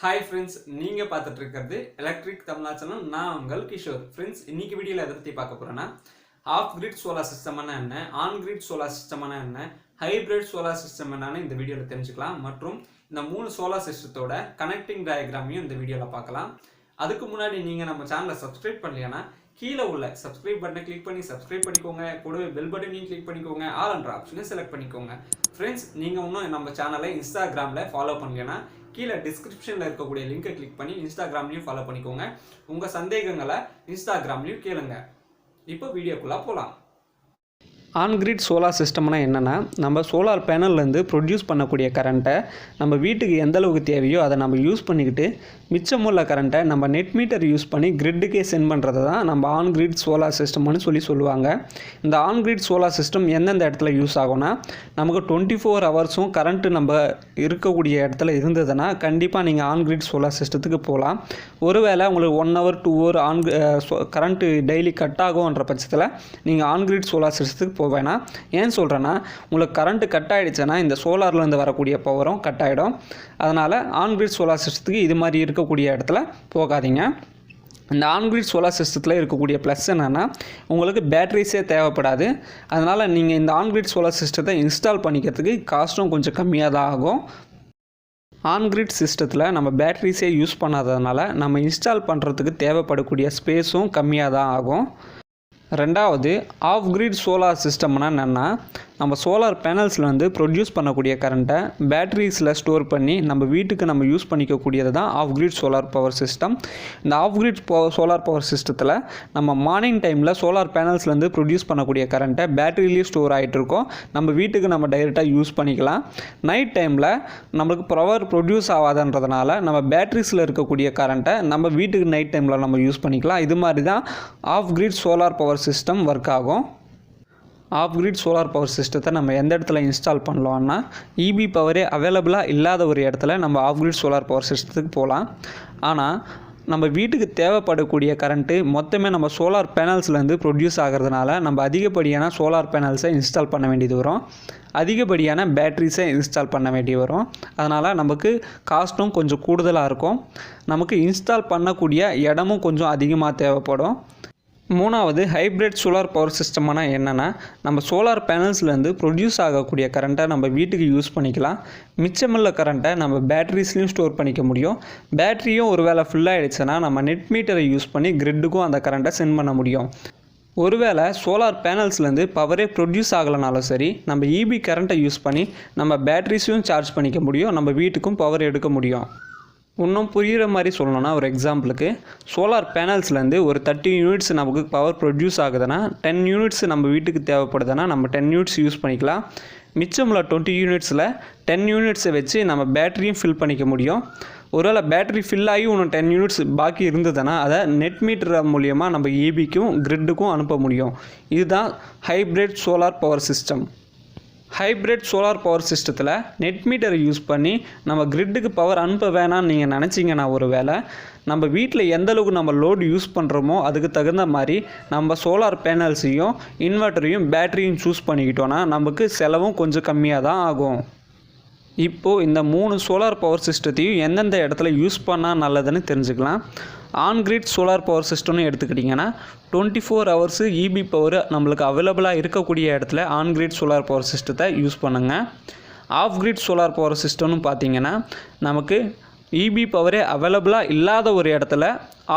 Hi friends, நீங்க பார்த்துட்டு இருக்கிறது எலக்ட்ரிக் தமிழா சேனல். நான் உங்கள் கிஷோர். Friends, இன்னைக்கு வீடியோல எதை பத்தி பார்க்க போறேன்னா ஆஃப் கிரிட் சோலார் சிஸ்டம்னா என்ன, ஆன் கிரிட் சோலார் சிஸ்டம்னா என்ன, ஹைபிரிட் சோலார் சிஸ்டம் என்னன்னு இந்த வீடியோல தெரிஞ்சுக்கலாம். மற்றும் இந்த மூணு சோலார் சிஸ்டத்தோட கனெக்டிங் டயக்ராமையும் இந்த வீடியோல பார்க்கலாம். அதுக்கு முன்னாடி நீங்க நம்ம சேனலை சப்ஸ்கிரைப் பண்ணலைன்னா கீழே உள்ள சப்ஸ்கிரைப் பட்டனை கிளிக் பண்ணி சப்ஸ்கிரைப் பண்ணிக்கோங்க. கூடவே பெல் பட்டனையும் கிளிக் பண்ணிக்கோங்க. ஆல் என்ற ஆப்ஷனை செலக்ட் பண்ணிக்கோங்க. ஃப்ரெண்ட்ஸ், நீங்க இன்னும் நம்ம சேனலை இன்ஸ்டாகிராமில் ஃபாலோ பண்ணலைன்னா கீழே டிஸ்கிரிப்ஷனில் இருக்கக்கூடிய லிங்கை கிளிக் பண்ணி இன்ஸ்டாகிராம்லையும் ஃபாலோ பண்ணிக்கோங்க. உங்கள் சந்தேகங்களை இன்ஸ்டாகிராம்லையும் கேளுங்க. இப்போ வீடியோக்குள்ளே போகலாம். ஆன் கிரிட் சோலார் சிஸ்டம்னா என்னென்னா, நம்ம சோலார் பேனல்லேருந்து ப்ரொடியூஸ் பண்ணக்கூடிய கரண்ட்டை நம்ம வீட்டுக்கு எந்த அளவுக்கு தேவையோ அதை நம்ம யூஸ் பண்ணிக்கிட்டு மிச்சமுள்ள கரண்ட்டை நம்ம நெட் மீட்டர் யூஸ் பண்ணி கிரிட்டுக்கே சென்ட் பண்ணுறது தான் நம்ம ஆன் கிரிட் சோலார் சிஸ்டம்னு சொல்லுவாங்க. இந்த ஆன் கிரிட் சோலார் சிஸ்டம் எந்தெந்த இடத்துல யூஸ் ஆகும்னா, நமக்கு 24 ஹவர்ஸும் கரண்ட்டு நம்ம இருக்கக்கூடிய இடத்துல இருந்ததுன்னா கண்டிப்பாக நீங்கள் ஆன் கிரிட் சோலார் சிஸ்டத்துக்கு போகலாம். ஒருவேளை உங்களுக்கு 1 hour 2 hour current daily cut ஆகும்ன்ற பட்சத்தில் நீங்கள் ஆன் கிரிட் சோலார் சிஸ்டத்துக்கு போவேனா. ஏன் சொல்கிறேன்னா, உங்களுக்கு கரண்ட்டு கட் ஆகிடுச்சுன்னா இந்த சோலார்லேருந்து வரக்கூடிய பவரும் கட் ஆகிடும். அதனால் ஆன் கிரிட் சோலார் சிஸ்டத்துக்கு இது மாதிரி இருக்கக்கூடிய இடத்துல போகாதீங்க. இந்த ஆன் கிரிட் சோலார் சிஸ்டத்தில் இருக்கக்கூடிய ப்ளஸ் என்னென்னா, உங்களுக்கு பேட்டரிஸே தேவைப்படாது. அதனால் நீங்கள் இந்த ஆன் கிரிட் சோலார் சிஸ்டத்தை இன்ஸ்டால் பண்ணிக்கிறதுக்கு காஸ்ட்டும் கொஞ்சம் கம்மியாக தான் ஆகும். ஆன் கிரிட் சிஸ்டத்தில் நம்ம பேட்டரிஸே யூஸ் பண்ணாததுனால நம்ம இன்ஸ்டால் பண்ணுறதுக்கு தேவைப்படக்கூடிய ஸ்பேஸும் கம்மியாக தான் ஆகும். ரெண்டாவது, ஆஃப் கிரிட் சோலார் சிஸ்டம்னா என்னென்னா, நம்ம சோலார் பேனல்ஸில் வந்து ப்ரொடியூஸ் பண்ணக்கூடிய கரண்ட்டை பேட்டரிஸில் ஸ்டோர் பண்ணி நம்ம வீட்டுக்கு நம்ம யூஸ் பண்ணிக்கக்கூடியது தான் of grid solar power system. இந்த ஆஃப் கிரிட் சோலார் பவர் சிஸ்டத்தில் நம்ம மார்னிங் டைமில் சோலார் பேனல்ஸ்லேருந்து ப்ரொடியூஸ் பண்ணக்கூடிய கரண்ட்டை பேட்டரியிலேயே ஸ்டோர் ஆகிட்டு இருக்கோம். நம்ம வீட்டுக்கு நம்ம டைரெக்டாக யூஸ் பண்ணிக்கலாம். நைட் டைமில் நம்மளுக்கு பவர் ப்ரொடியூஸ் ஆகாதுன்றதுனால நம்ம பேட்டரிஸில் இருக்கக்கூடிய கரண்ட்டை நம்ம வீட்டுக்கு நைட் டைமில் நம்ம யூஸ் பண்ணிக்கலாம். இது மாதிரி தான் of grid solar power system work ஆகும். ஆஃப் கிரிட் சோலார் பவர் சிஸ்டத்தை நம்ம எந்த இடத்துல இன்ஸ்டால் பண்ணலாம்னா, இபி பவரே அவைலபிளாக இல்லாத ஒரு இடத்துல நம்ம ஆஃப் கிரிட் சோலார் பவர் சிஸ்டத்துக்கு போகலாம். ஆனால் நம்ம வீட்டுக்கு தேவைப்படக்கூடிய கரண்ட்டு மொத்தமே நம்ம சோலார் பேனல்ஸ்லேருந்து ப்ரொடியூஸ் ஆகிறதுனால நம்ம அதிகப்படியான சோலார் பேனல்ஸை இன்ஸ்டால் பண்ண வேண்டியது வரும். அதிகப்படியான பேட்டரிஸை இன்ஸ்டால் பண்ண வேண்டி வரும். அதனால் நமக்கு காஸ்ட்டும் கொஞ்சம் கூடுதலாக இருக்கும். நமக்கு இன்ஸ்டால் பண்ணக்கூடிய இடமும் கொஞ்சம் அதிகமாக தேவைப்படும். மூணாவது, ஹைப்ரிட் சோலார் பவர் சிஸ்டம்னா என்னென்னா, நம்ம சோலார் பேனல்ஸ்லேருந்து ப்ரொடியூஸ் ஆகக்கூடிய கரண்ட்டை நம்ம வீட்டுக்கு யூஸ் பண்ணிக்கலாம். மிச்சமுள்ள கரண்ட்டை நம்ம பேட்டரிஸ்லையும் ஸ்டோர் பண்ணிக்க முடியும். பேட்டரியும் ஒரு வேளை ஃபுல்லாகிடுச்சுன்னா நம்ம நெட் மீட்டரை யூஸ் பண்ணி கிரிட்டுக்கும் அந்த கரண்ட்டை சென்ட் பண்ண முடியும். ஒருவேளை சோலார் பேனல்ஸ்லேருந்து பவரே ப்ரொடியூஸ் ஆகலைனாலும் சரி, நம்ம இபி கரண்ட்டை யூஸ் பண்ணி நம்ம பேட்டரிஸையும் சார்ஜ் பண்ணிக்க முடியும். நம்ம வீட்டுக்கும் பவர் எடுக்க முடியும். இன்னும் புரிகிற மாதிரி சொல்லணும்னா, ஒரு எக்ஸாம்பிளுக்கு சோலார் பேனல்ஸ்லேருந்து ஒரு 30 யூனிட்ஸ் நமக்கு பவர் ப்ரொடியூஸ் ஆகுதுன்னா 10 யூனிட்ஸ் நம்ம வீட்டுக்கு தேவைப்படுதுன்னா நம்ம 10 யூனிட்ஸ் யூஸ் பண்ணிக்கலாம். மிச்சமுள்ள 20 யூனிட்ஸில் 10 யூனிட்ஸை வச்சு நம்ம பேட்டரியும் ஃபில் பண்ணிக்க முடியும். ஒருவேளை பேட்டரி ஃபில் ஆகி இன்னும் 10 யூனிட்ஸ் பாக்கி இருந்ததுன்னா அதை நெட் மீட்டர் மூலியமாக நம்ம இபிக்கும் கிரிட்டுக்கும் அனுப்ப முடியும். இதுதான் hybrid solar power system. Hybrid solar power சிஸ்டத்தில் நெட் மீட்டரை யூஸ் பண்ணி நம்ம கிரிட்டுக்கு பவர் அனுப்ப வேணான்னு நீங்கள் நினச்சிங்கன்னா, ஒரு வேளை நம்ம வீட்டில் எந்தளவுக்கு நம்ம லோடு யூஸ் பண்ணுறோமோ அதுக்கு தகுந்த மாதிரி நம்ம சோலார் பேனல்ஸையும் இன்வெர்ட்டரையும் பேட்டரியும் சூஸ் பண்ணிக்கிட்டோன்னா நமக்கு செலவும் கொஞ்சம் கம்மியாக தான் ஆகும். இப்போது இந்த 3 சோலார் பவர் சிஸ்டத்தையும் எந்தெந்த இடத்துல யூஸ் பண்ணால் நல்லதுன்னு தெரிஞ்சுக்கலாம். ஆன் கிரிட் சோலார் பவர் சிஸ்டம்னு எடுத்துக்கிட்டிங்கன்னா 24 hours இபி பவர் நம்மளுக்கு அவைலபிளாக இருக்கக்கூடிய இடத்துல ஆன் கிரிட் சோலார் பவர் சிஸ்டத்தை யூஸ் பண்ணுங்கள். ஆஃப் கிரிட் சோலார் பவர் சிஸ்டம்னு பார்த்தீங்கன்னா, நமக்கு இபி பவரே அவைலபிளாக இல்லாத ஒரு இடத்துல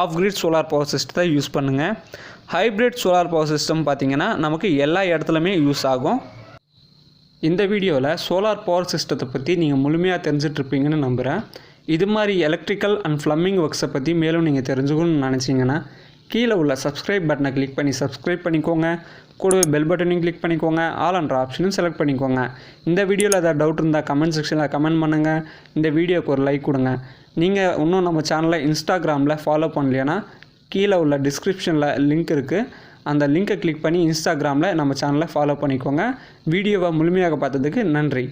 ஆஃப் கிரிட் சோலார் பவர் சிஸ்டத்தை யூஸ் பண்ணுங்கள். ஹைப்ரிட் சோலார் பவர் சிஸ்டம் பார்த்திங்கன்னா நமக்கு எல்லா இடத்துலையுமே யூஸ் ஆகும். இந்த வீடியோவில் சோலார் பவர் சிஸ்டத்தை பற்றி நீங்கள் முழுமையாக தெரிஞ்சிட்ருப்பீங்கன்னு நம்புகிறேன். இது மாதிரி எலக்ட்ரிக்கல் அண்ட் ப்ளம்பிங் ஒர்க்ஸை பற்றி மேலும் நீங்கள் தெரிஞ்சுக்கணும்னு நினச்சிங்கன்னா கீழே உள்ள சப்ஸ்கிரைப் பட்டனை கிளிக் பண்ணி சப்ஸ்கிரைப் பண்ணிக்கோங்க. கூடவே பெல் பட்டனையும் கிளிக் பண்ணிக்கோங்க. ஆல் என்ற ஆப்ஷனும் செலக்ட் பண்ணிக்கோங்க. இந்த வீடியோவில் ஏதாவது டவுட் இருந்தால் கமெண்ட் செக்ஷனில் கமெண்ட் பண்ணுங்கள். இந்த வீடியோக்கு ஒரு லைக் கொடுங்க. நீங்கள் இன்னும் நம்ம சேனலை இன்ஸ்டாகிராமில் ஃபாலோ பண்ணலைன்னா கீழே உள்ள டிஸ்கிரிப்ஷனில் லிங்க் இருக்குது. அந்த லிங்கை கிளிக் பண்ணி இன்ஸ்டாகிராமில் நம்ம சேனலை ஃபாலோ பண்ணிக்கோங்க. வீடியோவை முழுமையாக பார்த்ததுக்கு நன்றி.